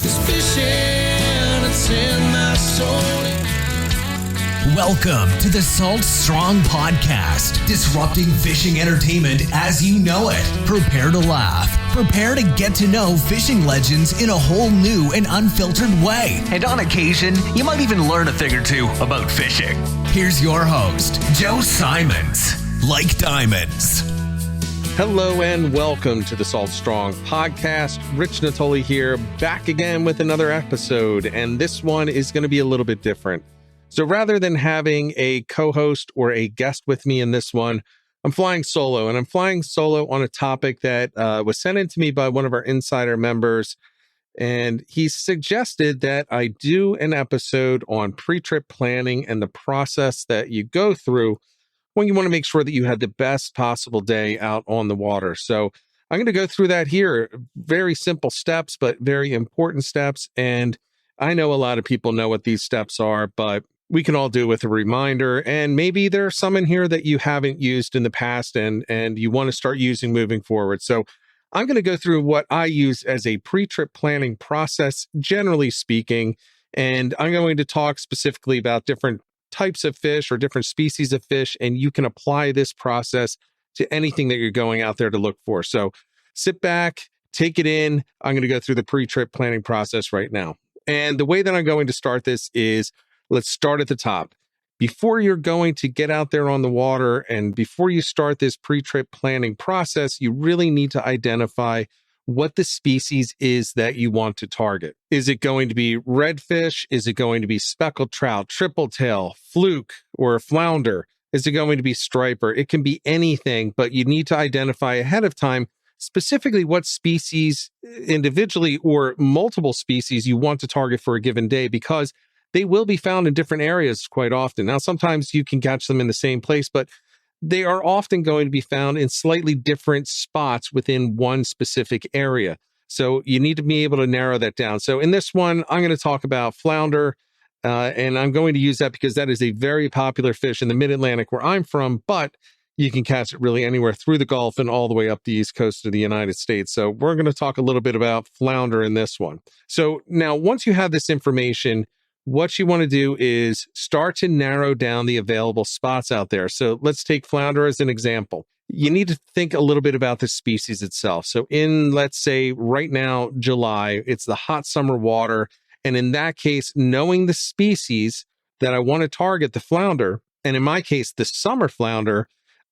'Cause fishing, it's in my soul. Welcome to the Salt Strong Podcast, disrupting fishing entertainment as you know it. Prepare to laugh. Prepare to get to know fishing legends in a whole new and unfiltered way. And on occasion, you might even learn a thing or two about fishing. Here's your host, Joe Simons. Like diamonds. Hello and welcome to the Salt Strong Podcast. Rich Natoli here, back again with another episode, and this one is going to be a little bit different. So rather than having a co-host or a guest with me in this one, I'm flying solo, and I'm flying solo on a topic that was sent in to me by one of our insider members, and he suggested that I do an episode on pre-trip planning and the process that you go through when you want to make sure that you had the best possible day out on the water. So I'm going to go through that here. Very simple steps, but very important steps. And I know a lot of people know what these steps are, but we can all do with a reminder. And maybe there are some in here that you haven't used in the past and you want to start using moving forward. So I'm going to go through what I use as a pre-trip planning process, generally speaking. And I'm going to talk specifically about different types of fish or different species of fish, and you can apply this process to anything that you're going out there to look for. So sit back, take it in. I'm going to go through the pre-trip planning process right now. And the way that I'm going to start this is, let's start at the top. Before you're going to get out there on the water and before you start this pre-trip planning process, you really need to identify what the species is that you want to target. Is it going to be redfish? Is it going to be speckled trout, triple tail, fluke, or flounder? Is it going to be striper? It can be anything, but you need to identify ahead of time specifically what species individually or multiple species you want to target for a given day, because they will be found in different areas quite often. Now, sometimes you can catch them in the same place, but they are often going to be found in slightly different spots within one specific area. So you need to be able to narrow that down. So in this one, I'm going to talk about flounder, and I'm going to use that because that is a very popular fish in the mid-Atlantic where I'm from, but you can catch it really anywhere through the Gulf and all the way up the East Coast of the United States. So we're going to talk a little bit about flounder in this one. So now, once you have this information, what you want to do is start to narrow down the available spots out there. So let's take flounder as an example. You need to think a little bit about the species itself. So in, let's say right now, July, it's the hot summer water. And in that case, knowing the species that I want to target, the flounder, and in my case, the summer flounder,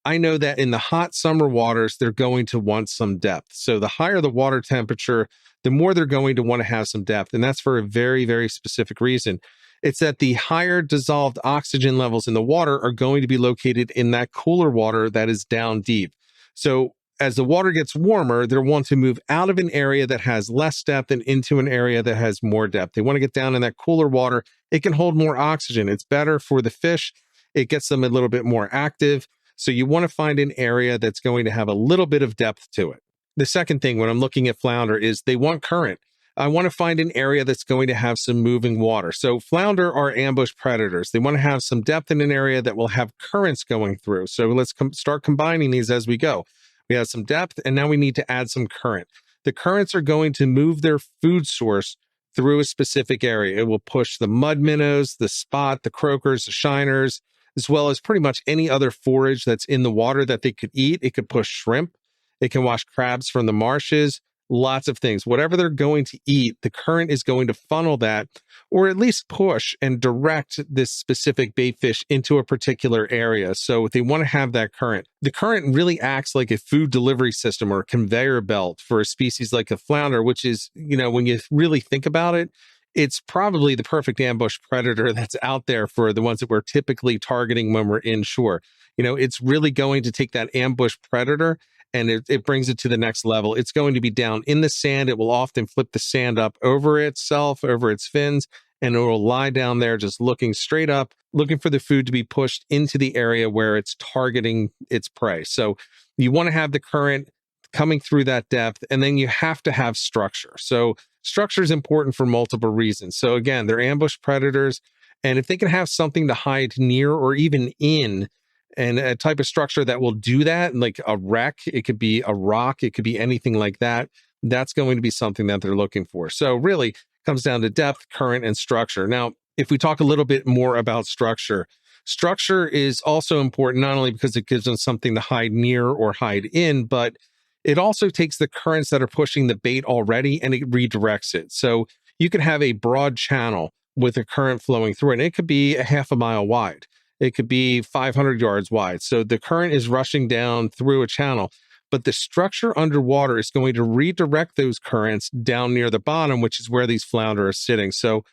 I know that in the hot summer waters, they're going to want some depth. So the higher the water temperature, the more they're going to want to have some depth. And that's for a very, very specific reason. It's that the higher dissolved oxygen levels in the water are going to be located in that cooler water that is down deep. So as the water gets warmer, they'll want to move out of an area that has less depth and into an area that has more depth. They want to get down in that cooler water. It can hold more oxygen. It's better for the fish. It gets them a little bit more active. So you want to find an area that's going to have a little bit of depth to it. The second thing when I'm looking at flounder is they want current. I want to find an area that's going to have some moving water. So flounder are ambush predators. They want to have some depth in an area that will have currents going through. So let's start combining these as we go. We have some depth, and now we need to add some current. The currents are going to move their food source through a specific area. It will push the mud minnows, the spot, the croakers, the shiners, as well as pretty much any other forage that's in the water that they could eat. It could push shrimp. It can wash crabs from the marshes, lots of things. Whatever they're going to eat, the current is going to funnel that, or at least push and direct this specific bait fish into a particular area. So they want to have that current. The current really acts like a food delivery system or a conveyor belt for a species like a flounder, which is, when you really think about it, it's probably the perfect ambush predator that's out there for the ones that we're typically targeting when we're inshore. It's really going to take that ambush predator and it brings it to the next level. It's going to be down in the sand. It will often flip the sand up over itself, over its fins, and it will lie down there just looking straight up, looking for the food to be pushed into the area where it's targeting its prey. So you want to have the current coming through that depth, and then you have to have structure. So structure is important for multiple reasons. So again, they're ambush predators, and if they can have something to hide near or even in, and a type of structure that will do that, like a wreck, it could be a rock, it could be anything like that, that's going to be something that they're looking for. So really, comes down to depth, current, and structure. Now, if we talk a little bit more about structure, structure is also important, not only because it gives them something to hide near or hide in, but it also takes the currents that are pushing the bait already and it redirects it. So you could have a broad channel with a current flowing through it, and it could be a half a mile wide. It could be 500 yards wide. So the current is rushing down through a channel, but the structure underwater is going to redirect those currents down near the bottom, which is where these flounder are sitting. So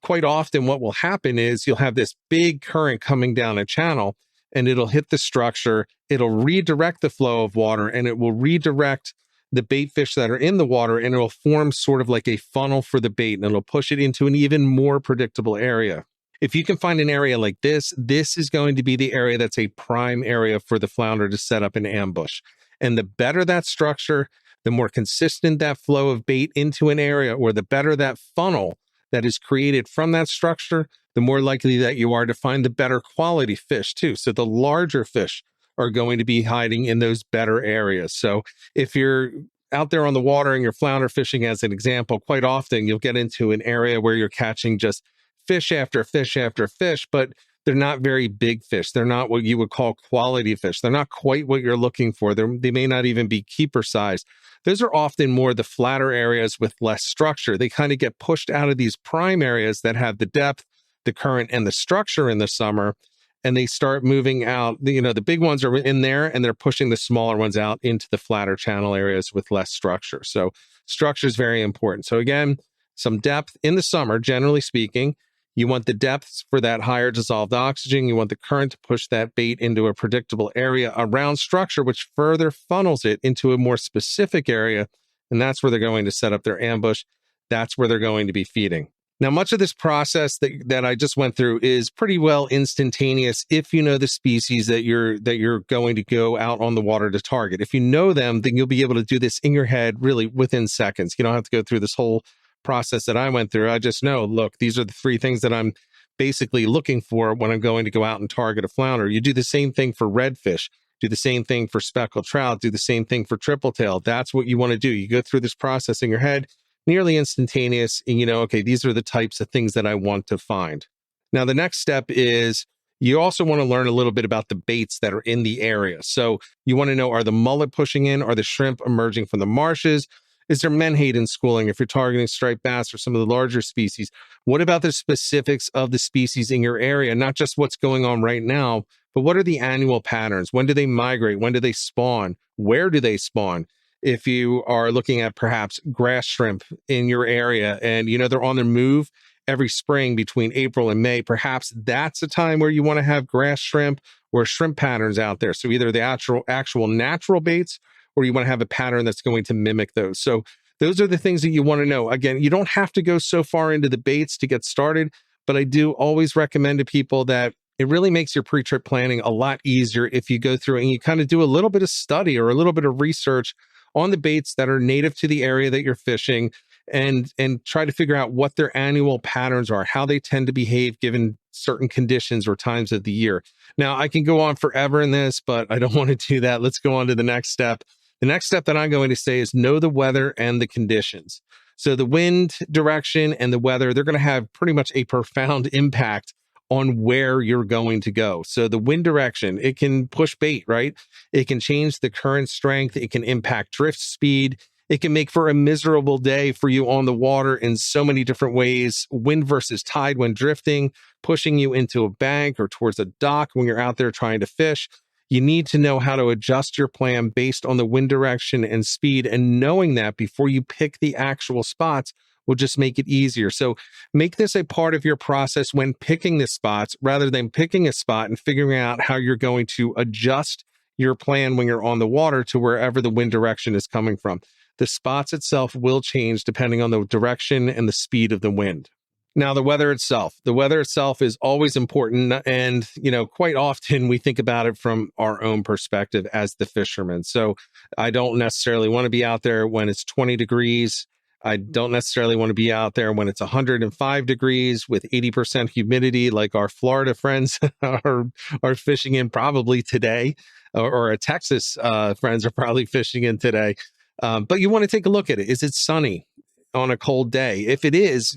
quite often what will happen is you'll have this big current coming down a channel and it'll hit the structure, it'll redirect the flow of water, and it will redirect the bait fish that are in the water, and it'll form sort of like a funnel for the bait, and it'll push it into an even more predictable area. If you can find an area like this, this is going to be the area that's a prime area for the flounder to set up an ambush. And the better that structure, the more consistent that flow of bait into an area, or the better that funnel that is created from that structure, the more likely that you are to find the better quality fish too. So the larger fish are going to be hiding in those better areas. So if you're out there on the water and you're flounder fishing, as an example, quite often you'll get into an area where you're catching just fish after fish after fish, but they're not very big fish. They're not what you would call quality fish. They're not quite what you're looking for. They may not even be keeper size. Those are often more the flatter areas with less structure. They kind of get pushed out of these prime areas that have the depth, the current, and the structure in the summer, and they start moving out. The big ones are in there, and they're pushing the smaller ones out into the flatter channel areas with less structure. So structure is very important. So again, some depth in the summer, generally speaking. You want the depths for that higher dissolved oxygen. You want the current to push that bait into a predictable area around structure, which further funnels it into a more specific area. And that's where they're going to set up their ambush. That's where they're going to be feeding. Now, much of this process that I just went through is pretty well instantaneous if you know the species that you're going to go out on the water to target. If you know them, then you'll be able to do this in your head really within seconds. You don't have to go through this whole process that I went through. I just know, look, these are the three things that I'm basically looking for when I'm going to go out and target a flounder. You do the same thing for redfish, do the same thing for speckled trout, do the same thing for triple tail. That's what you want to do. You go through this process in your head, nearly instantaneous, and you know, okay, these are the types of things that I want to find. Now, the next step is you also want to learn a little bit about the baits that are in the area. So you want to know, are the mullet pushing in? Are the shrimp emerging from the marshes? Is there menhaden schooling if you're targeting striped bass or some of the larger species? What about the specifics of the species in your area? Not just what's going on right now, but what are the annual patterns? When do they migrate? When do they spawn? Where do they spawn? If you are looking at perhaps grass shrimp in your area and you know they're on the move every spring between April and May, perhaps that's a time where you want to have grass shrimp or shrimp patterns out there. So either the actual natural baits, or you want to have a pattern that's going to mimic those. So those are the things that you want to know. Again, you don't have to go so far into the baits to get started, but I do always recommend to people that it really makes your pre-trip planning a lot easier if you go through and you kind of do a little bit of study or a little bit of research on the baits that are native to the area that you're fishing, and try to figure out what their annual patterns are, how they tend to behave given certain conditions or times of the year. Now, I can go on forever in this, but I don't want to do that. Let's go on to the next step. The next step that I'm going to say is know the weather and the conditions. So the wind direction and the weather, they're going to have pretty much a profound impact on where you're going to go. So the wind direction, it can push bait, right? It can change the current strength. It can impact drift speed. It can make for a miserable day for you on the water in so many different ways. Wind versus tide when drifting, pushing you into a bank or towards a dock when you're out there trying to fish. You need to know how to adjust your plan based on the wind direction and speed, and knowing that before you pick the actual spots will just make it easier. So make this a part of your process when picking the spots, rather than picking a spot and figuring out how you're going to adjust your plan when you're on the water to wherever the wind direction is coming from. The spots itself will change depending on the direction and the speed of the wind. Now, the weather itself is always important. And, quite often we think about it from our own perspective as the fisherman. So I don't necessarily want to be out there when it's 20 degrees. I don't necessarily want to be out there when it's 105 degrees with 80% humidity, like our Florida friends are fishing in probably today, or our Texas friends are probably fishing in today. But you want to take a look at it. Is it sunny? on a cold day? If it is,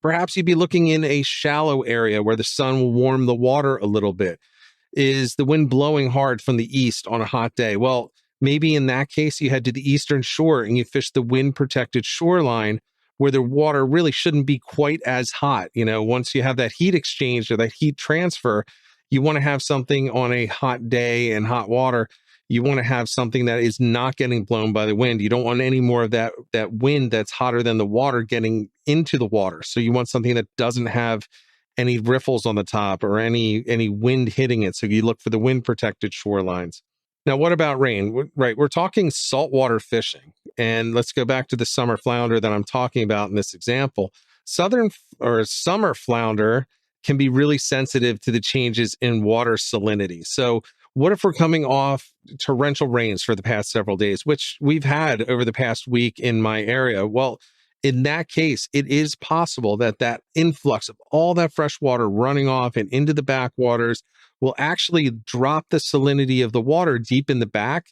perhaps you'd be looking in a shallow area where the sun will warm the water a little bit. Is the wind blowing hard from the east on a hot day? Well, maybe in that case, you head to the eastern shore and you fish the wind protected shoreline where the water really shouldn't be quite as hot. Once you have that heat exchange or that heat transfer, you want to have something on a hot day and hot water. You want to have something that is not getting blown by the wind. You don't want any more of that wind that's hotter than the water getting into the water. So you want something that doesn't have any riffles on the top or any wind hitting it. So you look for the wind protected shorelines. Now, what about rain? Right, we're talking saltwater fishing. And let's go back to the summer flounder that I'm talking about in this example. Southern or summer flounder can be really sensitive to the changes in water salinity. So what if we're coming off torrential rains for the past several days, which we've had over the past week in my area? Well, in that case, it is possible that influx of all that fresh water running off and into the backwaters will actually drop the salinity of the water deep in the back,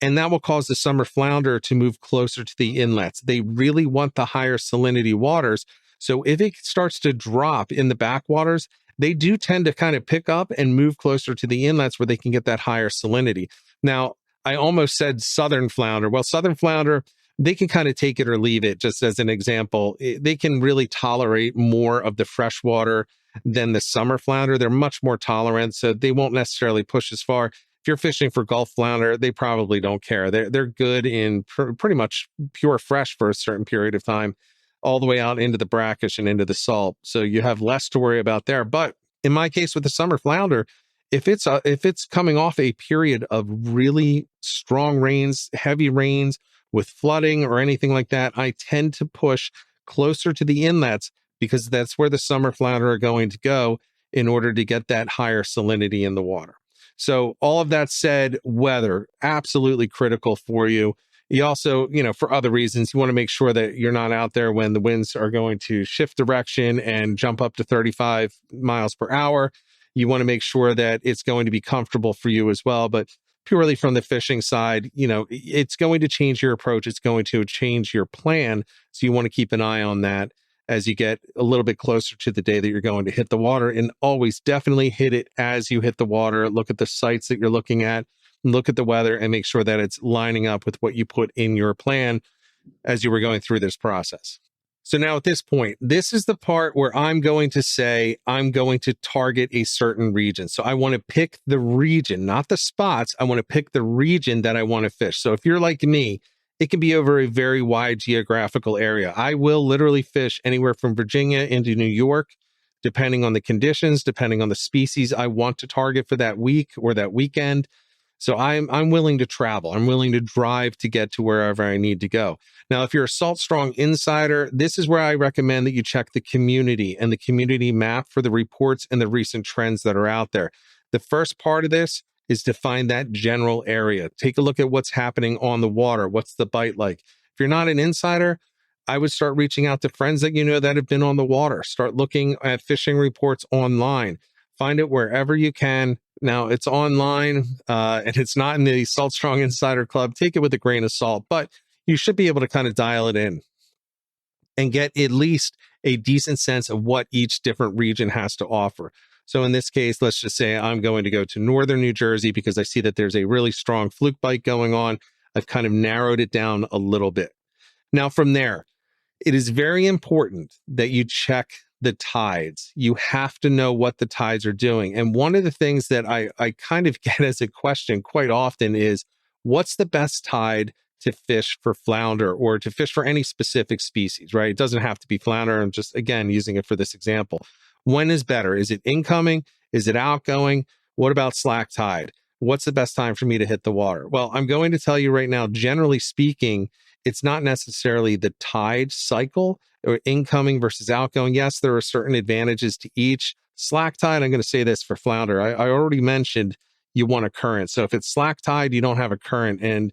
and that will cause the summer flounder to move closer to the inlets. They really want the higher salinity waters. So if it starts to drop in the backwaters, they do tend to kind of pick up and move closer to the inlets where they can get that higher salinity. Now, I almost said southern flounder. Well, southern flounder, they can kind of take it or leave it. Just as an example, they can really tolerate more of the fresh water than the summer flounder. They're much more tolerant, so they won't necessarily push as far. If you're fishing for Gulf flounder, they probably don't care. They're good in pretty much pure fresh for a certain period of time, all the way out into the brackish and into the salt. So you have less to worry about there. But in my case with the summer flounder, if it's coming off a period of really strong rains, heavy rains with flooding or anything like that, I tend to push closer to the inlets because that's where the summer flounder are going to go in order to get that higher salinity in the water. So all of that said, weather, absolutely critical for you. You also, for other reasons, you want to make sure that you're not out there when the winds are going to shift direction and jump up to 35 miles per hour. You want to make sure that it's going to be comfortable for you as well. But purely from the fishing side, it's going to change your approach. It's going to change your plan. So you want to keep an eye on that as you get a little bit closer to the day that you're going to hit the water, and always definitely hit it as you hit the water. Look at the sites that you're looking at, look at the weather, and make sure that it's lining up with what you put in your plan as you were going through this process. So now at this point, this is the part where I'm going to say I'm going to target a certain region. So I want to pick the region, not the spots. I want to pick the region that I want to fish. So if you're like me, it can be over a very wide geographical area. I will literally fish anywhere from Virginia into New York, depending on the conditions, depending on the species I want to target for that week or that weekend. So I'm willing to travel. I'm willing to drive to get to wherever I need to go. Now, if you're a Salt Strong insider, this is where I recommend that you check the community and the community map for the reports and the recent trends that are out there. The first part of this is to find that general area. Take a look at what's happening on the water. What's the bite like? If you're not an insider, I would start reaching out to friends that that have been on the water. Start looking at fishing reports online. Find it wherever you can. Now, it's online and it's not in the Salt Strong Insider Club. Take it with a grain of salt, but you should be able to kind of dial it in and get at least a decent sense of what each different region has to offer. So in this case, let's just say I'm going to go to northern New Jersey because I see that there's a really strong fluke bite going on. I've kind of narrowed it down a little bit. Now from there, it is very important that you check the tides. You have to know what the tides are doing. And one of the things that I kind of get as a question quite often is, what's the best tide to fish for flounder or to fish for any specific species, right? It doesn't have to be flounder. I'm just, again, using it for this example. When is better? Is it incoming? Is it outgoing? What about slack tide? What's the best time for me to hit the water? Well, I'm going to tell you right now, generally speaking, it's not necessarily the tide cycle or incoming versus outgoing. Yes, there are certain advantages to each. Slack tide, I'm going to say this for flounder. I already mentioned you want a current. So if it's slack tide, you don't have a current, and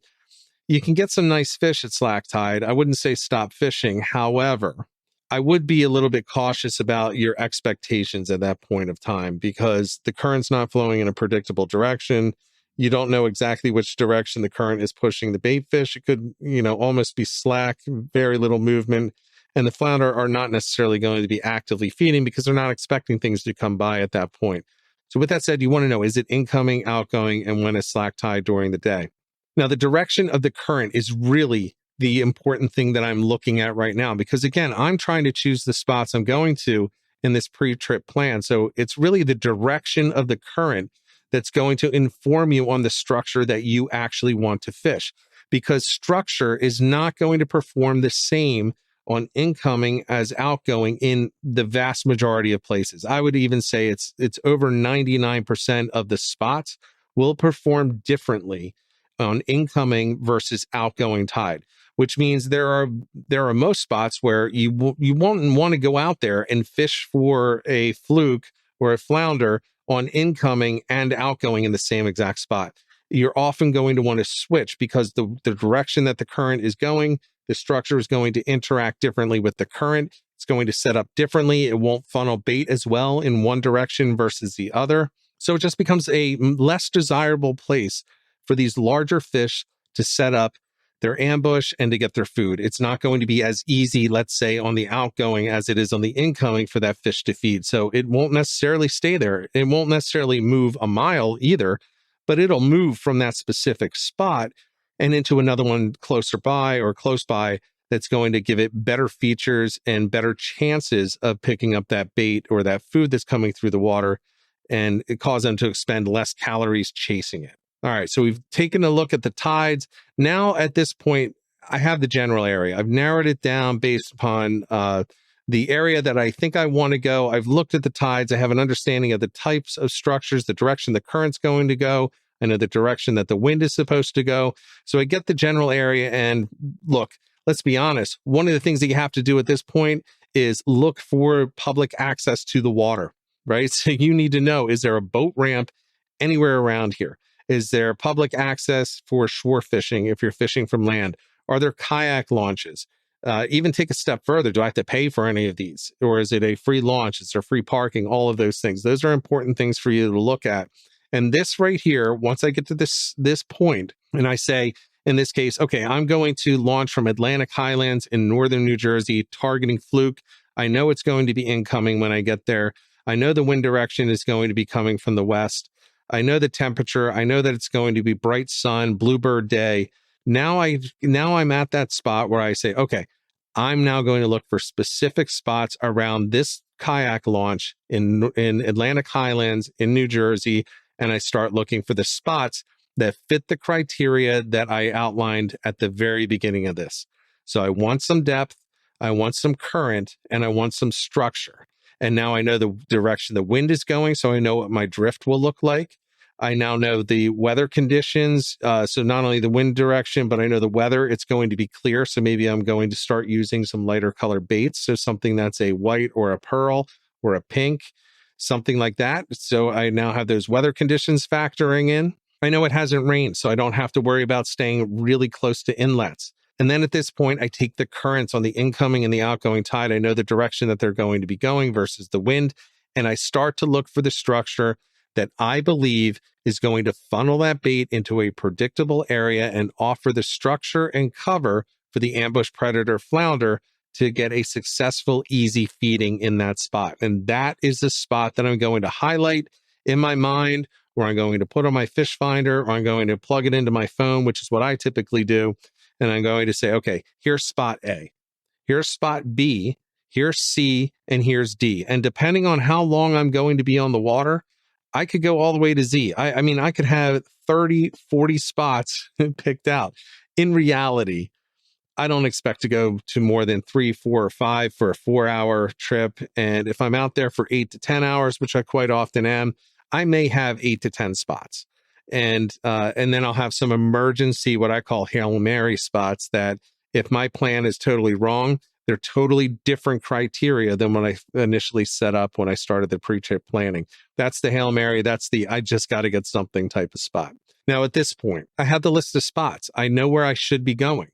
you can get some nice fish at slack tide. I wouldn't say stop fishing. However, I would be a little bit cautious about your expectations at that point of time because the current's not flowing in a predictable direction. You don't know exactly which direction the current is pushing the bait fish. It could, almost be slack, very little movement. And the flounder are not necessarily going to be actively feeding because they're not expecting things to come by at that point. So with that said, you want to know, is it incoming, outgoing, and when is slack tide during the day? Now, the direction of the current is really the important thing that I'm looking at right now, because again, I'm trying to choose the spots I'm going to in this pre-trip plan. So it's really the direction of the current that's going to inform you on the structure that you actually want to fish, because structure is not going to perform the same on incoming as outgoing in the vast majority of places. I would even say it's over 99% of the spots will perform differently on incoming versus outgoing tide, which means there are most spots where you won't want to go out there and fish for a fluke or a flounder on incoming and outgoing in the same exact spot. You're often going to want to switch because the direction that the current is going, the structure is going to interact differently with the current. It's going to set up differently. It won't funnel bait as well in one direction versus the other. So it just becomes a less desirable place for these larger fish to set up their ambush and to get their food. It's not going to be as easy, let's say, on the outgoing as it is on the incoming for that fish to feed. So it won't necessarily stay there. It won't necessarily move a mile either, but it'll move from that specific spot and into another one closer by or close by that's going to give it better features and better chances of picking up that bait or that food that's coming through the water, and it cause them to expend less calories chasing it. All right, so we've taken a look at the tides. Now, at this point, I have the general area. I've narrowed it down based upon the area that I think I want to go. I've looked at the tides. I have an understanding of the types of structures, the direction the current's going to go. I know the direction that the wind is supposed to go. So I get the general area. And look, let's be honest. One of the things that you have to do at this point is look for public access to the water, right? So you need to know, is there a boat ramp anywhere around here? Is there public access for shore fishing if you're fishing from land? Are there kayak launches? Even take a step further. Do I have to pay for any of these? Or is it a free launch? Is there free parking? All of those things. Those are important things for you to look at. And this right here, once I get to this point, and I say, in this case, okay, I'm going to launch from Atlantic Highlands in northern New Jersey, targeting fluke. I know it's going to be incoming when I get there. I know the wind direction is going to be coming from the west. I know the temperature. I know that it's going to be bright sun, bluebird day. Now I'm at that spot where I say, okay, I'm now going to look for specific spots around this kayak launch in Atlantic Highlands in New Jersey. And I start looking for the spots that fit the criteria that I outlined at the very beginning of this. So I want some depth, I want some current, and I want some structure. And now I know the direction the wind is going, so I know what my drift will look like. I now know the weather conditions. So not only the wind direction, but I know the weather. It's going to be clear. So maybe I'm going to start using some lighter color baits. So something that's a white or a pearl or a pink, something like that. So I now have those weather conditions factoring in. I know it hasn't rained, so I don't have to worry about staying really close to inlets. And then at this point, I take the currents on the incoming and the outgoing tide. I know the direction that they're going to be going versus the wind. And I start to look for the structure that I believe is going to funnel that bait into a predictable area and offer the structure and cover for the ambush predator flounder to get a successful, easy feeding in that spot. And that is the spot that I'm going to highlight in my mind, or I'm going to put on my fish finder, or I'm going to plug it into my phone, which is what I typically do. And I'm going to say, okay, here's spot A, here's spot B, here's C, and here's D. And depending on how long I'm going to be on the water, I could go all the way to Z. I mean, I could have 30, 40 spots picked out. In reality, I don't expect to go to more than 3, 4, or 5 for a 4-hour trip. And if I'm out there for 8 to 10 hours, which I quite often am, I may have 8 to 10 spots. And then I'll have some emergency, what I call Hail Mary spots, that if my plan is totally wrong, they're totally different criteria than when I initially set up when I started the pre-trip planning. That's the Hail Mary. That's the I just got to get something type of spot. Now, at this point, I have the list of spots. I know where I should be going.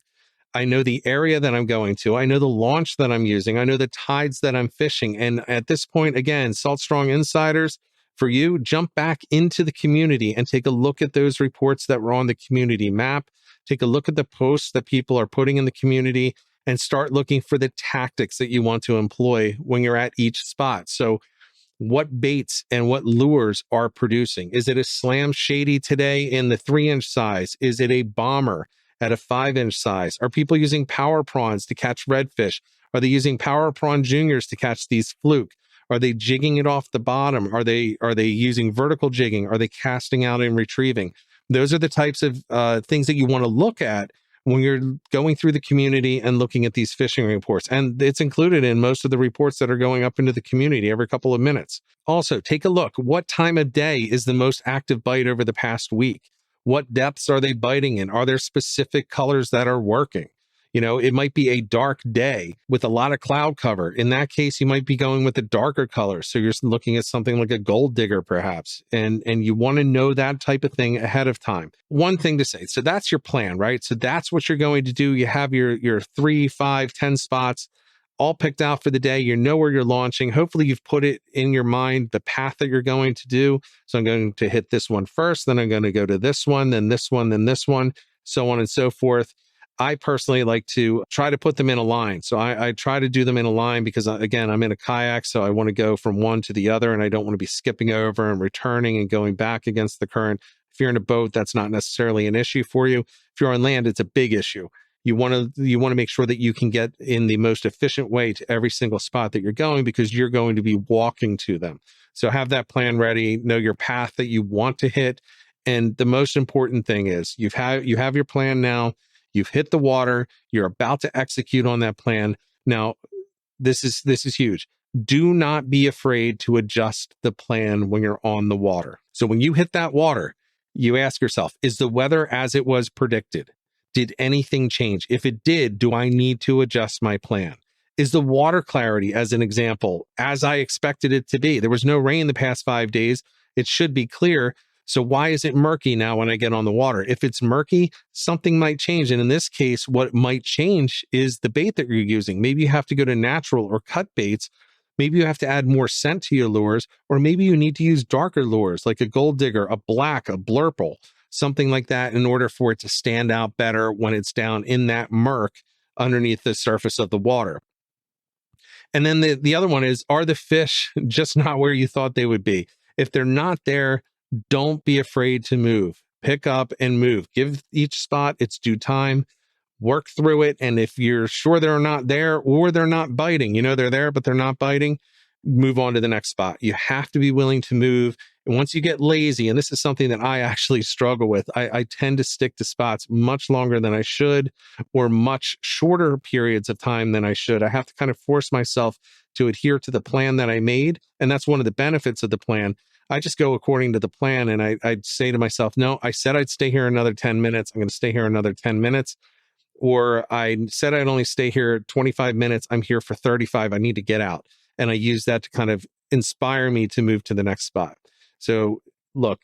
I know the area that I'm going to. I know the launch that I'm using. I know the tides that I'm fishing. And at this point, again, Salt Strong Insiders, For you, jump back into the community and take a look at those reports that were on the community map. Take a look at the posts that people are putting in the community and start looking for the tactics that you want to employ when you're at each spot. So what baits and what lures are producing? Is it a slam shady today in the 3-inch size? Is it a bomber at a 5-inch size? Are people using power prawns to catch redfish? Are they using power prawn juniors to catch these fluke? Are they jigging it off the bottom? Are they using vertical jigging? Are they casting out and retrieving? Those are the types of things that you want to look at when you're going through the community and looking at these fishing reports. And it's included in most of the reports that are going up into the community every couple of minutes. Also, take a look. What time of day is the most active bite over the past week? What depths are they biting in? Are there specific colors that are working? You know, it might be a dark day with a lot of cloud cover. In that case, you might be going with a darker color. So you're looking at something like a gold digger, perhaps, and you want to know that type of thing ahead of time. One thing to say, so that's your plan, right? So that's what you're going to do. You have your 3, 5, 10 spots all picked out for the day. You know where you're launching. Hopefully you've put it in your mind, the path that you're going to do. So I'm going to hit this one first, then I'm going to go to this one, then this one, then this one, so on and so forth. I personally like to try to put them in a line. So I try to do them in a line because, again, I'm in a kayak, so I want to go from one to the other, and I don't want to be skipping over and returning and going back against the current. If you're in a boat, that's not necessarily an issue for you. If you're on land, it's a big issue. You want to make sure that you can get in the most efficient way to every single spot that you're going, because you're going to be walking to them. So have that plan ready, know your path that you want to hit. And the most important thing is you have your plan now. You've hit the water. You're about to execute on that plan. Now, this is huge. Do not be afraid to adjust the plan when you're on the water. So when you hit that water, you ask yourself, is the weather as it was predicted? Did anything change? If it did, do I need to adjust my plan? Is the water clarity, as an example, as I expected it to be? There was no rain the past 5 days. It should be clear. So why is it murky now when I get on the water? If it's murky, something might change. And in this case, what might change is the bait that you're using. Maybe you have to go to natural or cut baits. Maybe you have to add more scent to your lures, or maybe you need to use darker lures like a gold digger, a black, a blurple, something like that, in order for it to stand out better when it's down in that murk underneath the surface of the water. And then the other one is, are the fish just not where you thought they would be? If they're not there, don't be afraid to move. Pick up and move. Give each spot its due time. Work through it. And if you're sure they're not there or they're not biting, you know they're there, but they're not biting, move on to the next spot. You have to be willing to move. And once you get lazy, and this is something that I actually struggle with, I tend to stick to spots much longer than I should, or much shorter periods of time than I should. I have to kind of force myself to adhere to the plan that I made. And that's one of the benefits of the plan. I just go according to the plan, and I'd say to myself, no, I said I'd stay here another 10 minutes. I'm going to stay here another 10 minutes. Or I said I'd only stay here 25 minutes. I'm here for 35. I need to get out. And I use that to kind of inspire me to move to the next spot. So look,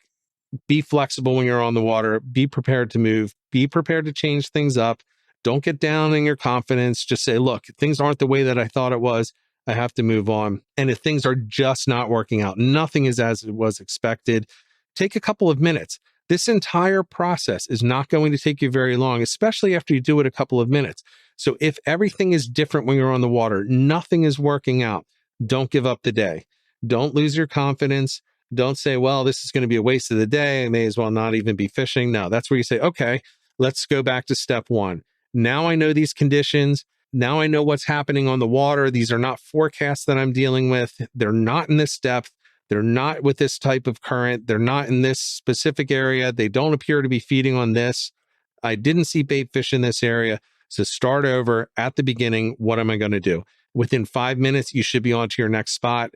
be flexible when you're on the water. Be prepared to move. Be prepared to change things up. Don't get down in your confidence. Just say, look, things aren't the way that I thought it was. I have to move on. And if things are just not working out, nothing is as it was expected, take a couple of minutes. This entire process is not going to take you very long, especially after you do it a couple of minutes. So if everything is different when you're on the water, nothing is working out, don't give up the day. Don't lose your confidence. Don't say, well, this is going to be a waste of the day. I may as well not even be fishing. No, that's where you say, okay, let's go back to step one. Now I know these conditions. Now I know what's happening on the water. These are not forecasts that I'm dealing with. They're not in this depth. They're not with this type of current. They're not in this specific area. They don't appear to be feeding on this. I didn't see bait fish in this area. So start over at the beginning. What am I going to do? Within 5 minutes, you should be on to your next spot.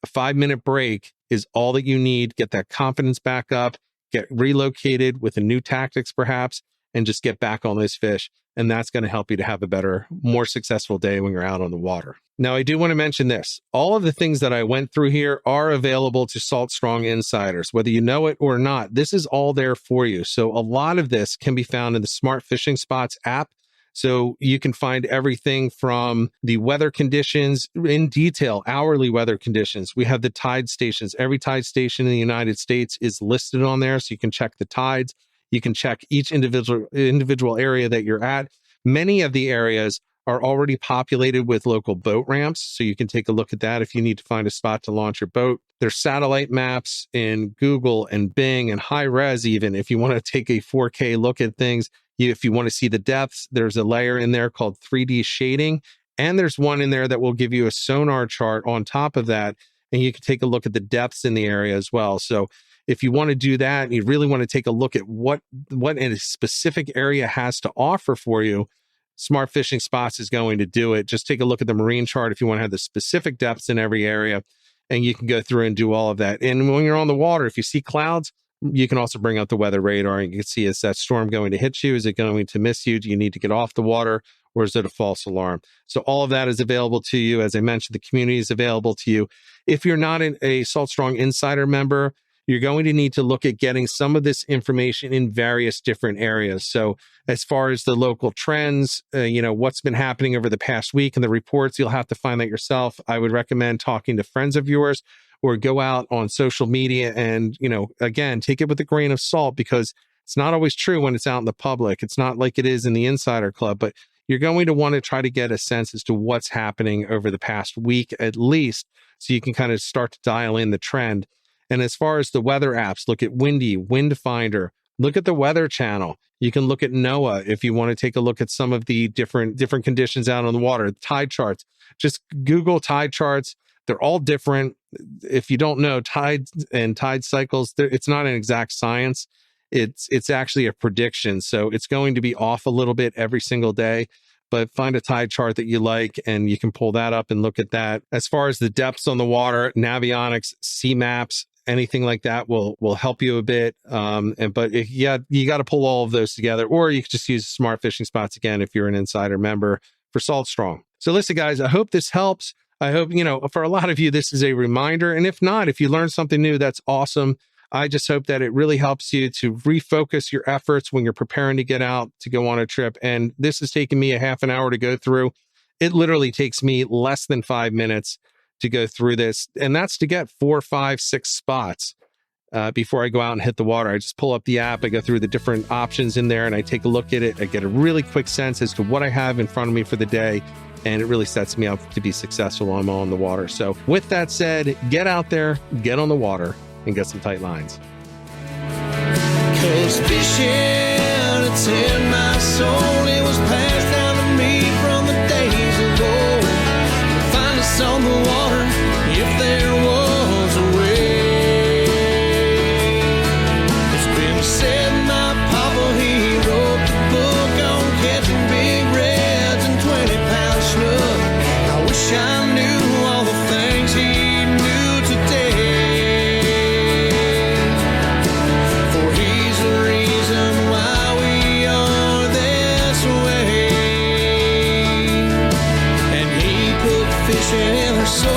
A 5-minute break is all that you need. Get that confidence back up, get relocated with a new tactics perhaps, and just get back on those fish. And that's going to help you to have a better, more successful day when you're out on the water. Now, I do want to mention this. All of the things that I went through here are available to Salt Strong insiders. Whether you know it or not, this is all there for you. So a lot of this can be found in the Smart Fishing Spots app. So you can find everything from the weather conditions in detail, hourly weather conditions. We have the tide stations. Every tide station in the United States is listed on there, so you can check the tides. You can check each individual area that you're at. Many of the areas are already populated with local boat ramps, so you can take a look at that if you need to find a spot to launch your boat. There's satellite maps in Google and Bing and high res even. If you want to take a 4K look at things, if you want to see the depths, there's a layer in there called 3D shading, and there's one in there that will give you a sonar chart on top of that, and you can take a look at the depths in the area as well. So if you want to do that and you really want to take a look at what a specific area has to offer for you, Smart Fishing Spots is going to do it. Just take a look at the marine chart if you want to have the specific depths in every area, and you can go through and do all of that. And when you're on the water, if you see clouds, you can also bring out the weather radar and you can see, is that storm going to hit you? Is it going to miss you? Do you need to get off the water, or is it a false alarm? So all of that is available to you. As I mentioned, the community is available to you. If you're not a Salt Strong Insider member, you're going to need to look at getting some of this information in various different areas. So as far as the local trends, what's been happening over the past week and the reports, you'll have to find that yourself. I would recommend talking to friends of yours or go out on social media and, again, take it with a grain of salt, because it's not always true when it's out in the public. It's not like it is in the Insider Club, but you're going to want to try to get a sense as to what's happening over the past week at least, so you can kind of start to dial in the trend. And as far as the weather apps, look at Windy, Wind Finder, look at the Weather Channel. You can look at NOAA if you want to take a look at some of the different conditions out on the water. Tide charts, just Google tide charts. They're all different. If you don't know, tides and tide cycles, it's not an exact science. It's actually a prediction. So it's going to be off a little bit every single day. But find a tide chart that you like, and you can pull that up and look at that. As far as the depths on the water, Navionics, Sea Maps, anything like that will help you a bit. But you got to pull all of those together, or you could just use Smart Fishing Spots again if you're an Insider member for Salt Strong. So listen, guys, I hope this helps. I hope, for a lot of you, this is a reminder. And if not, if you learned something new, that's awesome. I just hope that it really helps you to refocus your efforts when you're preparing to get out to go on a trip. And this has taken me a half an hour to go through. It literally takes me less than 5 minutes to go through this. And that's to get 4, 5, 6 spots before I go out and hit the water. I just pull up the app, I go through the different options in there, and I take a look at it. I get a really quick sense as to what I have in front of me for the day. And it really sets me up to be successful when I'm on the water. So with that said, get out there, get on the water, and get some tight lines. 'Cause fishing, it's in my soul. It was passed down to me from the days of old. You'll find us on the water if there was a way. It's been said my papa, he wrote the book on catching big reds and 20-pound snook. I wish I knew all the things he knew today. Fishing in her soul.